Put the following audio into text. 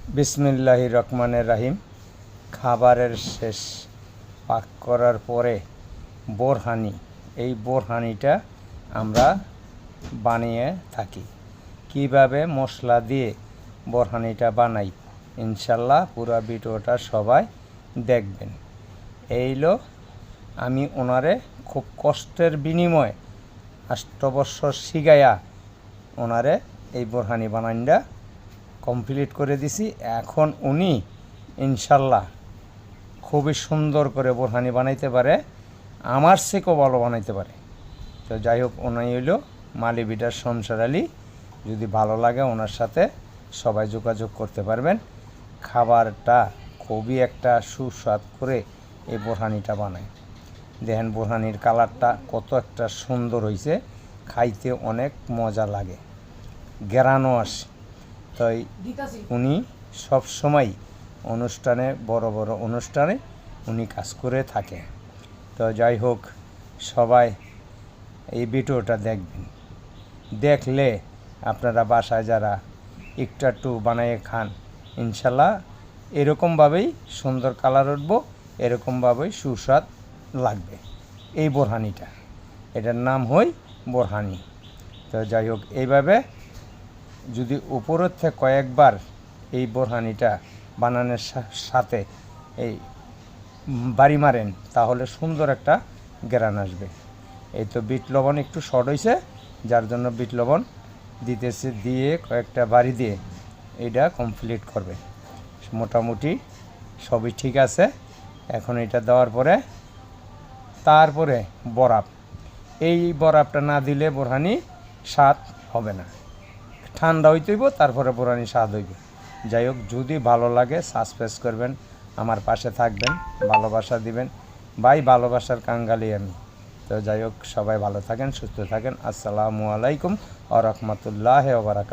বিসমিল্লাহির রহমানির রহিম। খাবারের শেষ পাক করার পরে বোরহানি, এই বোরহানিটা আমরা বানিয়ে থাকি। কিভাবে মশলা দিয়ে বোরহানিটা বানাই ইনশাল্লাহ পুরো ভিডিওটা সবাই দেখবেন। এইলো আমি ওনারে খুব কষ্টের বিনিময়ে 8 বছর শিখাইয়া ওনারে এই বোরহানি বানাইনটা কমপ্লিট করে দিছি। এখন উনি ইনশাল্লাহ খুবই সুন্দর করে বোরহানি বানাইতে পারে, আমার থেকেও ভালো বানাইতে পারে। তো যাই হোক, উনি হইল মালি বিটার শমশের আলী। যদি ভালো লাগে ওনার সাথে সবাই যোগাযোগ করতে পারবেন। খাবারটা খুবই একটা সুস্বাদ করে এই বোরহানিটা বানায়। দেখেন বোরহানির কালারটা কত একটা সুন্দর হয়েছে, খাইতে অনেক মজা লাগে, ঘেরানো আসে। তাই উনি সব সময় অনুষ্ঠানে, বড় বড় অনুষ্ঠানে উনি কাজ করে থাকে। তো যাই হোক, সবাই এই ভিডিওটা দেখবেন। দেখলে আপনারা বাসায় যারা একটু বানিয়ে খান ইনশাল্লাহ এরকমভাবেই সুন্দর কালার উঠব, এরকমভাবেই সুস্বাদ লাগবে এই বোরহানিটা। এটার নাম হয় বোরহানি। তো যাই হোক, এইভাবে যদি উপরের থেকে কয়েকবার এই বোরহানিটা বানানোর সাথে এই বাড়ি মারেন তাহলে সুন্দর একটা ঘ্রাণ আসবে। এই তো বিট লবণ একটু শর্ট হয়েছে, যার জন্য বিট লবণ দিতেছে, দিয়ে কয়েকটা বাড়ি দিয়ে এটা কমপ্লিট করবে। মোটামুটি সবই ঠিক আছে। এখন এটা দেওয়ার পরে তারপরে বরফ, এই বরফটা না দিলে বোরহানি স্বাদ হবে না। ঠান্ডা হইতে হইব, তারপরে বোরহানি স্বাদ হইব। যাই হোক, যদি ভালো লাগে সাবস্ক্রাইব করবেন, আমার পাশে থাকবেন, ভালোবাসা দিবেন। ভাই, ভালোবাসার কাঙ্গালি আমি। তো যাই হোক, সবাই ভালো থাকেন, সুস্থ থাকেন। আসসালামু আলাইকুম ওয়া রাহমাতুল্লাহি ওয়া বারাকাতুহু।